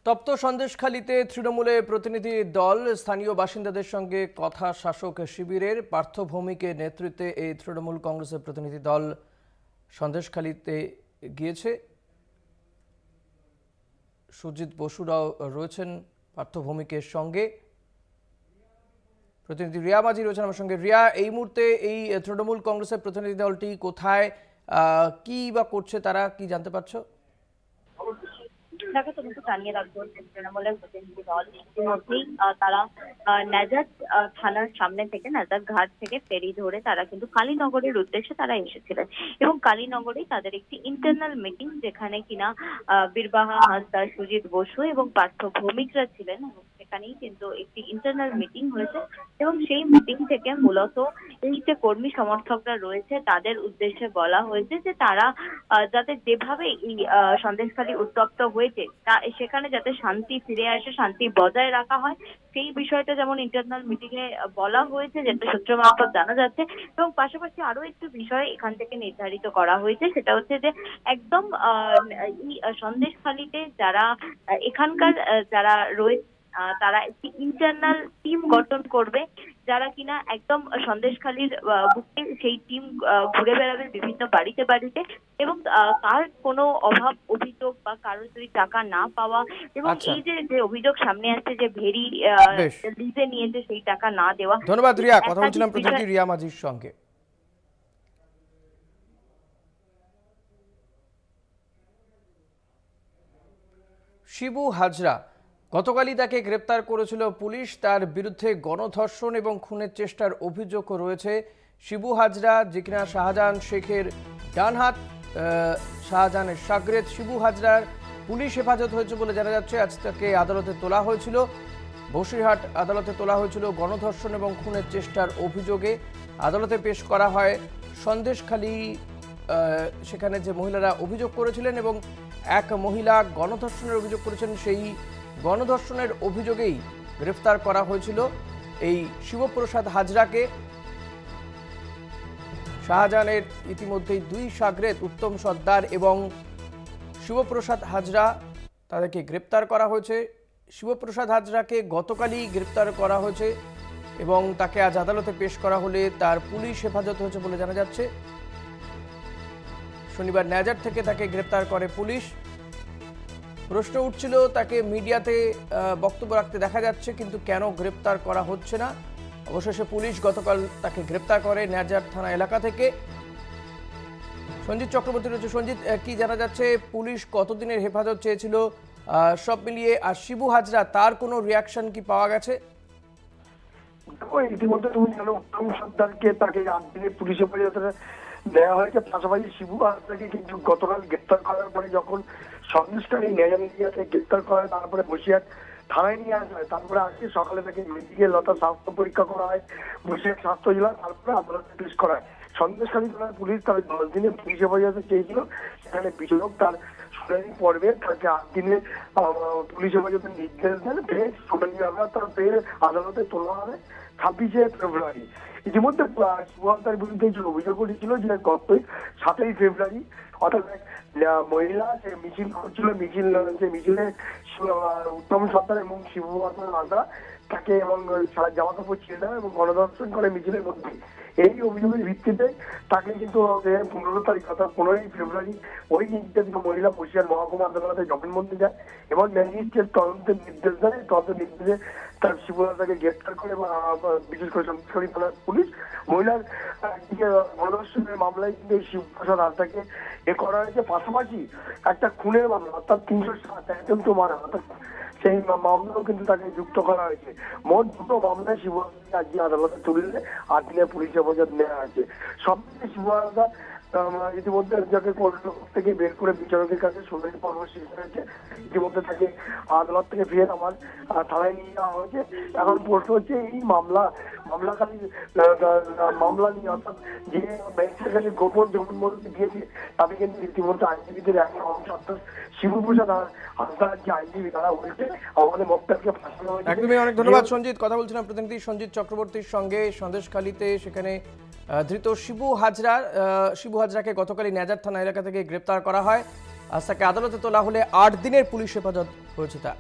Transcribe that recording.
তপ্ত সন্দেশখালীতে তৃণমূলের প্রতিনিধি দল স্থানীয় বাসিন্দাদের সঙ্গে কথা শাসক শিবিরের পার্থ ভৌমিকের নেতৃত্বে এই তৃণমূল কংগ্রেসের প্রতিনিধি দল সন্দেশখালীতে গিয়েছে। সুজিত বসুরাও রয়েছেন পার্থ ভৌমিকের সঙ্গে, প্রতিনিধি রিয়া মাঝি রয়েছেন আমার সঙ্গে। রিয়া, এই মুহূর্তে এই তৃণমূল কংগ্রেসের প্রতিনিধি দলটি কোথায়, কি বা করছে, তারা কি জানতে পারছো? তোমাকে জানিয়ে রাখবো যে তৃণমূলের প্রতিনিধি দল ইতিমধ্যেই তারা নাজাত থানার সামনে থেকে, নাজাত ঘাট থেকে ফেরি ধরে তারা কিন্তু কালীনগরের উদ্দেশ্যে তারা এসেছিলেন এবং কালীনগরে তাদের একটি ইন্টারনাল মিটিং, যেখানে কিনা বীরবাহা হাঁসদা, সুজিত বসু এবং পার্থ ভৌমিকরা ছিলেন, সেখানেই কিন্তু একটি ইন্টারনাল মিটিং হয়েছে এবং সেই মিটিং থেকে মূলত এই যে কর্মী সমর্থকরা রয়েছে তাদের উদ্দেশ্যে বলা হয়েছে যে তারা যাতে যেভাবে এই সন্দেশখালী উত্তপ্ত হয়েছে সেখানে যাতে শান্তি ফিরে আসে, শান্তি বজায় রাখা হয়, সেই বিষয়টা যেমন ইন্টারনাল মিটিং এ বলা হয়েছে, যেটা সূত্র মারফত জানা যাচ্ছে। এবং পাশাপাশি আরো একটু বিষয় এখান থেকে নির্ধারিত করা হয়েছে, সেটা হচ্ছে যে একদম সন্দেশখালীতে যারা এখানকার যারা রয়েছে তারা একটি ইন্টারনাল টিম গঠন করবে, যারা কিনা একদম সন্দেশখালীর বুকে সেই টিম ঘুরে বেড়াবে বিভিন্ন বাড়িতে বাড়িতে এবং কার কোনো অভাব অভিযোগ বা কারোর যদি টাকা না পাওয়া এবং এই যে অভিযোগ সামনে আসছে যে ভেরি লিজে নিয়েছে সেই টাকা না দেওয়া। ধন্যবাদ রিয়া, কথা বলছিলাম প্রতিনিধি রিয়া মাঝির সঙ্গে। শিবু হাজরা গতকালই তাকে গ্রেপ্তার করেছিল পুলিশ। তার বিরুদ্ধে গণধর্ষণ এবং খুনের চেষ্টার অভিযোগ রয়েছে। শিবু হাজরা, যে কিনা শাহজাহান শেখের ডানহাত, শাহজাহানের শাগরেদ, শিবু হাজরার পুলিশ হেফাজত হয়েছে বলে জানা যাচ্ছে। আজ তাকে আদালতে তোলা হয়েছিল, বসিরহাট আদালতে তোলা হয়েছিল গণধর্ষণ এবং খুনের চেষ্টার অভিযোগে। আদালতে পেশ করা হয় সন্দেশখালী, সেখানে যে মহিলারা অভিযোগ করেছিলেন এবং এক মহিলা গণধর্ষণের অভিযোগ করেছেন, সেই গণধর্ষণের অভিযোগেই গ্রেফতার করা হয়েছিল এই শিবপ্রসাদ হাজরাকে। শাহজাহানের ইতিমধ্যেই দুই শাগরেদ উত্তম সর্দার এবং শিবপ্রসাদ হাজরা, তাদেরকে গ্রেপ্তার করা হয়েছে। শিবপ্রসাদ হাজরাকে গতকালই গ্রেপ্তার করা হয়েছে এবং তাকে আজ আদালতে পেশ করা হলে তার পুলিশ হেফাজত হয়েছে বলে জানা যাচ্ছে। শনিবার নাজার থেকে তাকে গ্রেপ্তার করে পুলিশ। প্রশ্ন উঠছিল, তাকে মিডিয়াতে বক্তব্য রাখতে দেখা যাচ্ছে, কিন্তু কেন গ্রেপ্তার করা হচ্ছে না? অবশেষে পুলিশ গতকাল তাকে গ্রেপ্তার করে নাজার থানা এলাকা থেকে। সঞ্জিত চক্রবর্তী রয়েছে। সঞ্জিত, কি জানা যাচ্ছে, পুলিশ কতদিনের হেফাজত চেয়েছিল সব মিলিয়ে? আর শিবু হাজরা, তার কোনো রিয়াকশন কি পাওয়া গেছে? ইতিমধ্যে তুমি জানো, উত্তম সর্দারকে তাকে 8 দিনের পুলিশ হেফাজতে নেওয়া হয়েছে। পাশাপাশি শিবু হাজরাকে কিন্তু গতকাল গ্রেপ্তার করার পরে যখন সন্দেশখালী নাজার এরিয়াতে গ্রেপ্তার করা হয়, তারপরে বসিরহাট থানায় নিয়ে আসা হয়। তারপরে আজকে সকালে তাকে মেডিকেল অর্থাৎ স্বাস্থ্য পরীক্ষা করা হয় বসিরহাট স্বাস্থ্য জেলা, তারপরে আদালতে পেশ করা হয়। সন্দেশখালী থানার পুলিশ তার 10 দিনের পুলিশ হেফাজতে চেয়েছিল, সেখানে বিচারক তার শুনানি পর্বে তাকে 8 দিনের পুলিশ হেফাজতে নির্দেশ দেন। ফের শুনানি হবে, তার ফের আদালতে তোলা হবে 26শে ফেব্রুয়ারি। ইতিমধ্যে শিবু হাজরার বিরুদ্ধে যে অভিযোগ উঠেছিল যে গত 7ই ফেব্রুয়ারি অর্থাৎ মহিলা সে মিছিল করছিল, মিছিলে উত্তম সর্দার এবং শিবু হাজরা তাকে এবং জামা কাপড় ছিঁড়ে দেয় এবং গণধর্ষণ করে মিছিলের মধ্যে। এই অভিযোগের ভিত্তিতে তাকে কিন্তু 15 তারিখ অর্থাৎ 15ই ফেব্রুয়ারি ওই নির্যাতিত মহিলা বসিরহাট মহকুমা আদালতে জবানবন্দি দেয় এবং ম্যাজিস্ট্রেট তদন্তের নির্দেশ দেয়। তদন্তের নির্দেশে তার শিবু হাজরাকে গ্রেপ্তার করে এবং বিশেষ করে সন্দেশখালী থানার পুলিশ মহিলার গণধর্ষণের মামলায় কিন্তু শিবপ্রসাদ হাজরাকে করা হয়েছে। পাশাপাশি একটা খুনের মামলা অর্থাৎ 307 অ্যাটেম্প্ট টু মার্ডার অর্থাৎ সেই মামলাও কিন্তু তাকে যুক্ত করা হয়েছে। মোট 2টো মামলায় শিবু হাজরাকে আজকে আদালতে তুললে 8 দিনের পুলিশ হেফাজত নেওয়া হয়েছে। সব থেকে শিবু হাজরা ইতিমধ্যে যাকে কোর্ট থেকে বের করে বিচারকের কাছে শুনানি পর্ব শেষ হয়েছে। ইতিমধ্যে তাকে আদালত থেকে ফের আমার থানায় নিয়ে যাওয়া হয়েছে। এখন প্রশ্ন হচ্ছে, এই মামলাকারী মামলা নিয়ে অর্থাৎ যে ম্যাজিস্ট্রেটের কাছে গোপন জবানবন্দি দিয়েছে, তাতে কিন্তু ইতিমধ্যে আইনজীবীদের একটা অংশ অর্থাৎ শিবপ্রসাদ হাজরার যে আইনজীবী তারা বলছে আমাদের বক্তাকে ফাঁসানো হয়েছে। একদমই, অনেক ধন্যবাদ সঞ্জিত। কথা বলছিলাম প্রতিনিধি সঞ্জিত চক্রবর্তীর সঙ্গে সন্দেশখালীতে। সেখানে ধৃত শিবু হাজরাকে গতকালই নাজার থানা এলাকা থেকে গ্রেপ্তার করা হয়। আজ তাকে আদালতে তোলা হলে 8 দিনের পুলিশ হেফাজত হয়েছে তার।